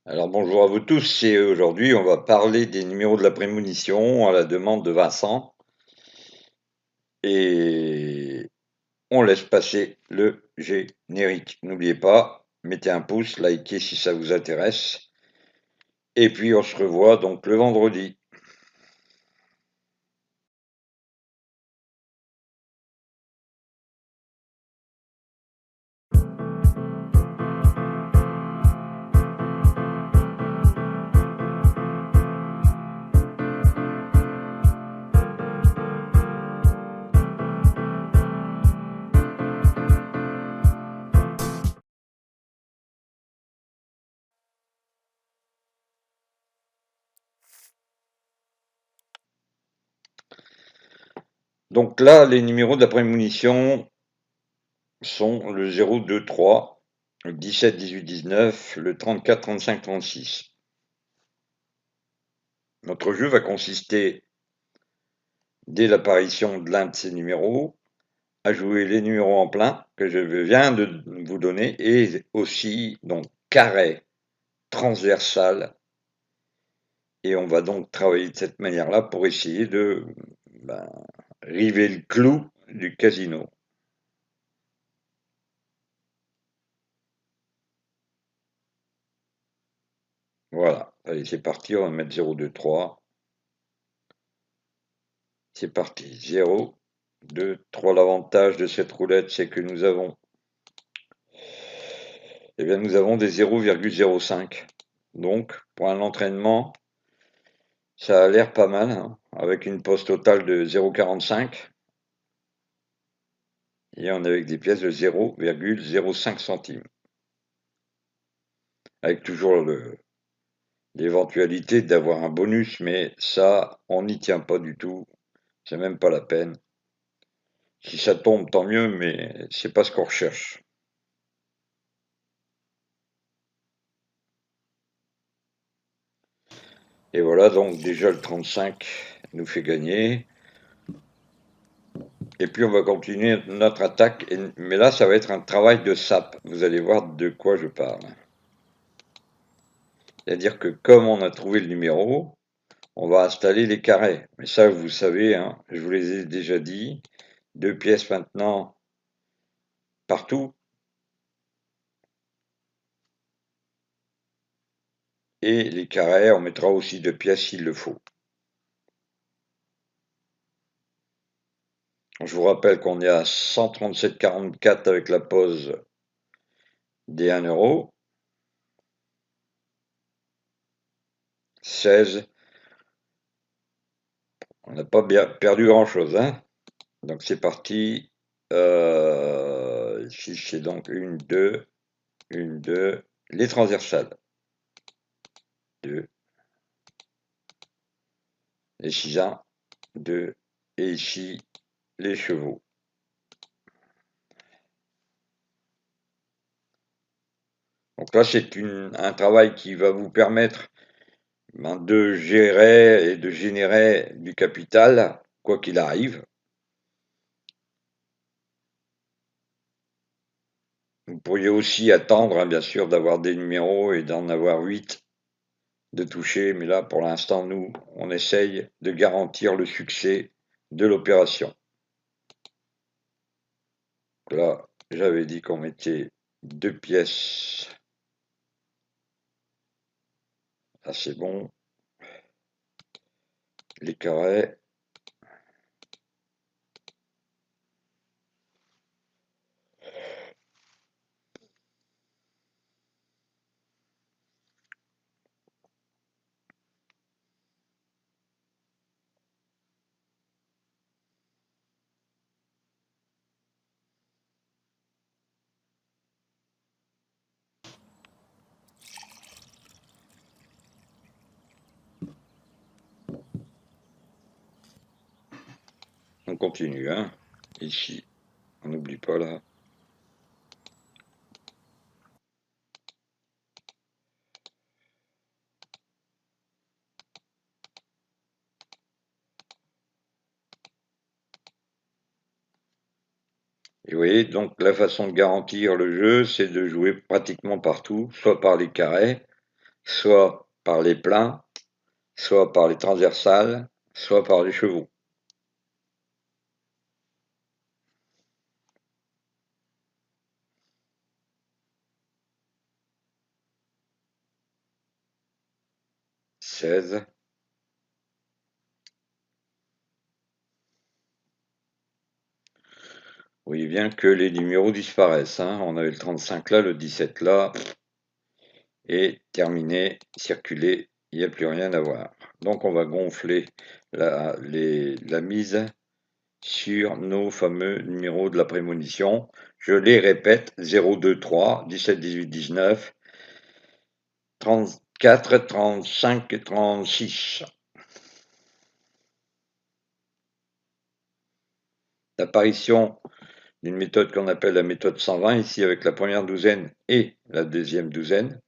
Alors bonjour à vous tous et aujourd'hui on va parler des numéros de la prémonition à la demande de Vincent et on laisse passer le générique. N'oubliez pas, mettez un pouce, likez si ça vous intéresse et puis on se revoit donc le vendredi. Donc là les numéros de la prémonition sont le 0, 2, 3, le 17, 18, 19, le 34, 35, 36. Notre jeu va consister, dès l'apparition de l'un de ces numéros, à jouer les numéros en plein que je viens de vous donner et aussi donc carré, transversal. Et on va donc travailler de cette manière-là pour essayer de river le clou du casino. Voilà, allez c'est parti, on va mettre 0, 2, 3. C'est parti, 0, 2, 3. L'avantage de cette roulette, c'est que nous avons nous avons des 0,05. Donc, pour un entraînement, ça a l'air pas mal, hein, avec une pose totale de 0,45. Et on est avec des pièces de 0,05 centimes. Avec toujours l'éventualité d'avoir un bonus, mais ça, on n'y tient pas du tout. C'est même pas la peine. Si ça tombe, tant mieux, mais c'est pas ce qu'on recherche. Et voilà, donc déjà le 35 nous fait gagner. Et puis on va continuer notre attaque. Mais là, ça va être un travail de sape. Vous allez voir de quoi je parle. C'est-à-dire que comme on a trouvé le numéro, on va installer les carrés. Mais ça, vous savez, hein, je vous les ai déjà dit. 2 pièces maintenant partout. Et les carrés, on mettra aussi 2 pièces s'il le faut. Je vous rappelle qu'on est à 137,44 avec la pause des 1 euro. 16. On n'a pas bien perdu grand-chose, hein. Donc c'est parti. Ici, c'est donc 1, 2, 1, 2. Les transversales. 2. Les 6 1, 2. Et ici, les chevaux. Donc là, c'est un travail qui va vous permettre de gérer et de générer du capital, quoi qu'il arrive. Vous pourriez aussi attendre, hein, bien sûr, d'avoir des numéros et d'en avoir 8 de toucher, mais là, pour l'instant, nous, on essaye de garantir le succès de l'opération. Là, j'avais dit qu'on mettait 2 pièces. Là, c'est bon. Les carrés. On continue, hein. Ici, on n'oublie pas là. Et vous voyez, donc la façon de garantir le jeu, c'est de jouer pratiquement partout, soit par les carrés, soit par les pleins, soit par les transversales, soit par les chevaux. Seize. Vous voyez bien que les numéros disparaissent, hein. On avait le 35 là, le 17 là, et terminé, circuler, il n'y a plus rien à voir. Donc on va gonfler la mise sur nos fameux numéros de la prémonition. Je les répète, 0, 2, 3, 17, 18, 19, 34, 35 et 36. L'apparition d'une méthode qu'on appelle la méthode 120, ici avec la première douzaine et la deuxième douzaine.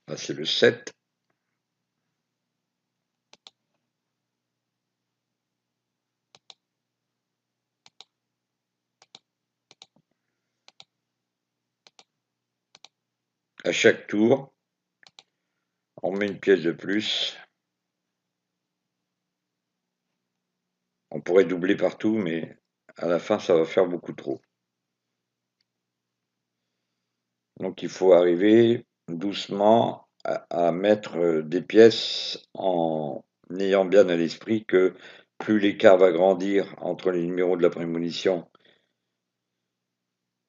Là, c'est le 7. À chaque tour, on met une pièce de plus. On pourrait doubler partout, mais à la fin, ça va faire beaucoup trop. Donc il faut arriver doucement à mettre des pièces en ayant bien à l'esprit que plus l'écart va grandir entre les numéros de la prémonition,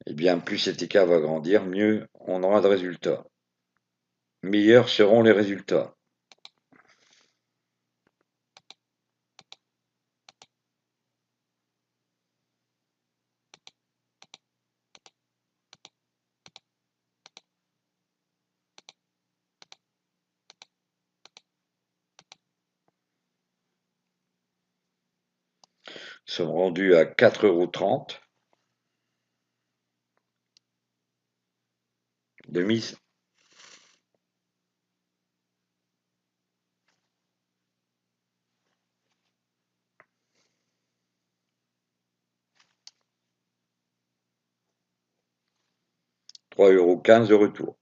et bien plus cet écart va grandir, mieux on aura de résultats. Meilleurs seront les résultats. Nous sommes rendus à 4,30 € de mise. €3,15 de retour.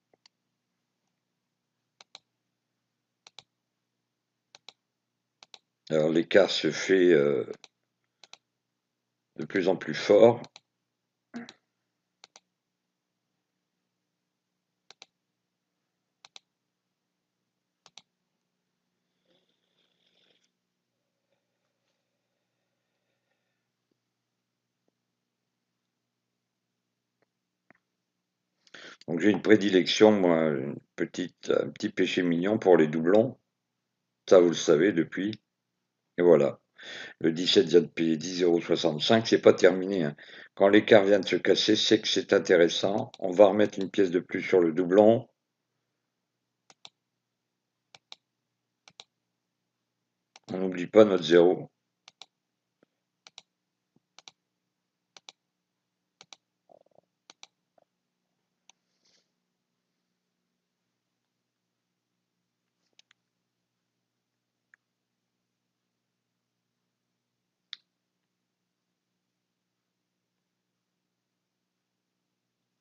Alors l'écart se fait de plus en plus fort. Donc j'ai une prédilection, moi, un petit péché mignon pour les doublons. Ça, vous le savez depuis. Et voilà. Le 17 vient de payer 10,65 €. C'est pas terminé, hein. Quand l'écart vient de se casser, c'est que c'est intéressant. On va remettre une pièce de plus sur le doublon. On n'oublie pas notre 0.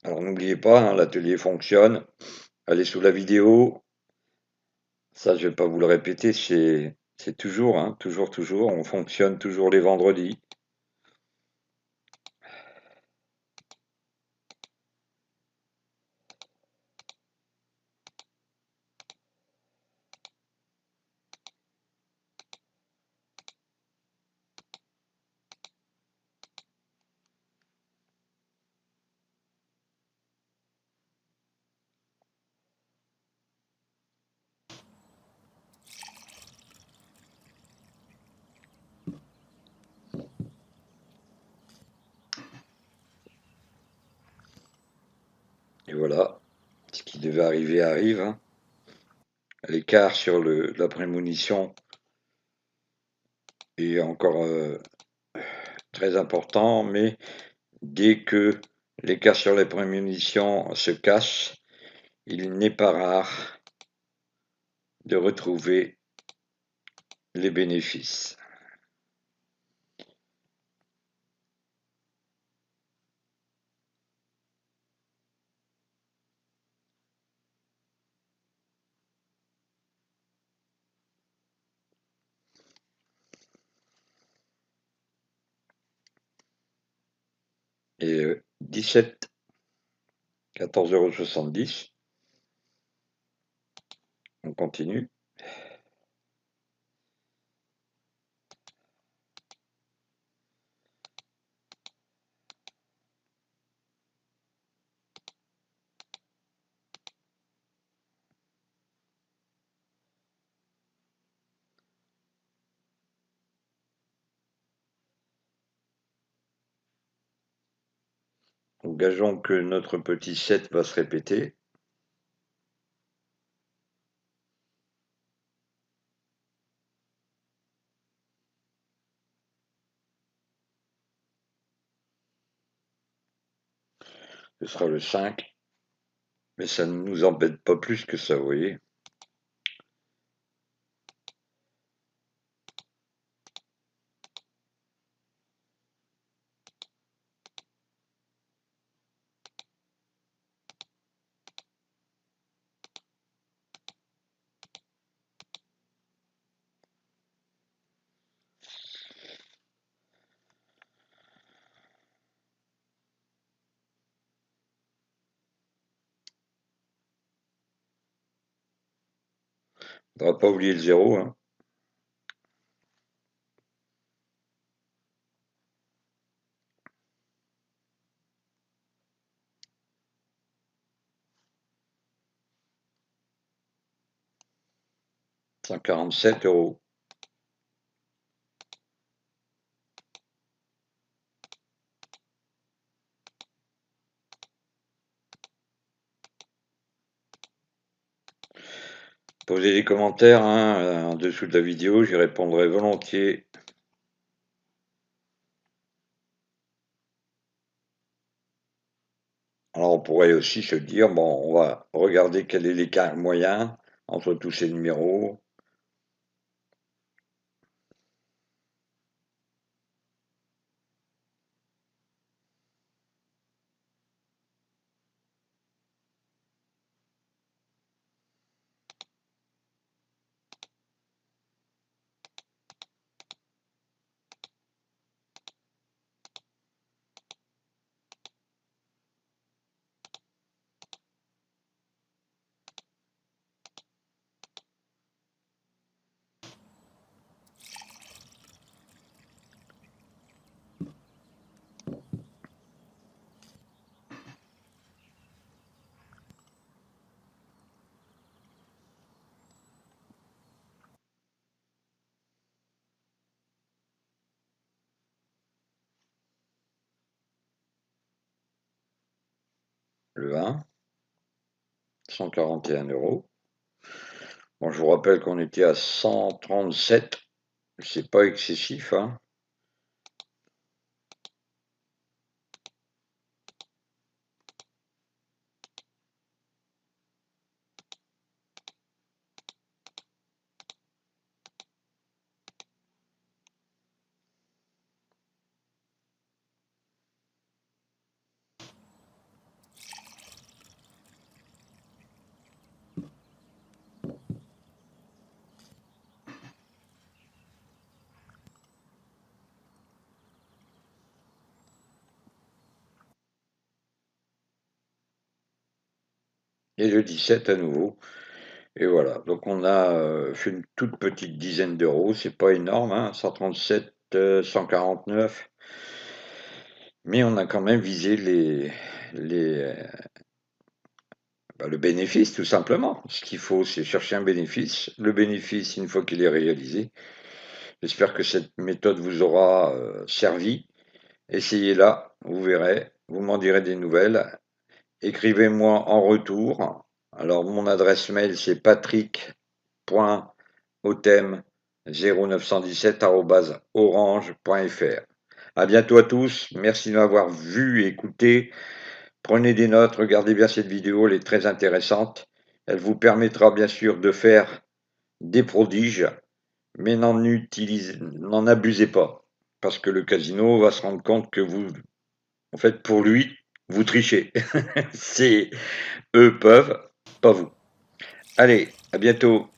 Alors n'oubliez pas, hein, l'atelier fonctionne. Allez sous la vidéo. Ça, je vais pas vous le répéter, c'est toujours, hein, toujours, on fonctionne toujours les vendredis. Et voilà, ce qui devait arriver arrive, hein. L'écart sur la prémonition est encore très important, mais dès que l'écart sur les prémunitions se cache, il n'est pas rare de retrouver les bénéfices. et 17, 14,70 €. On continue. Gageons que notre petit 7 va se répéter. Ce sera le 5. Mais ça ne nous embête pas plus que ça, vous voyez. On ne va pas oublier le 0, hein. €147. Posez des commentaires hein, en dessous de la vidéo, j'y répondrai volontiers. Alors on pourrait aussi se dire, bon, on va regarder quel est l'écart moyen entre tous ces numéros. Le 1, 141 €. Bon, je vous rappelle qu'on était à 137, c'est pas excessif, hein. Et le 17 à nouveau. Et voilà, donc on a fait une toute petite dizaine d'euros, c'est pas énorme, hein, 137, 149. Mais on a quand même visé le bénéfice, tout simplement. Ce qu'il faut, c'est chercher un bénéfice. Le bénéfice, une fois qu'il est réalisé, j'espère que cette méthode vous aura servi. Essayez-la, vous verrez, vous m'en direz des nouvelles. Écrivez-moi en retour. Alors, mon adresse mail, c'est patrick.autem0917@orange.fr. À bientôt à tous. Merci de m'avoir vu et écouté. Prenez des notes, regardez bien cette vidéo, elle est très intéressante. Elle vous permettra bien sûr de faire des prodiges, mais n'en abusez pas, parce que le casino va se rendre compte que vous, en fait, pour lui, vous trichez. C'est eux peuvent, pas vous. Allez, à bientôt.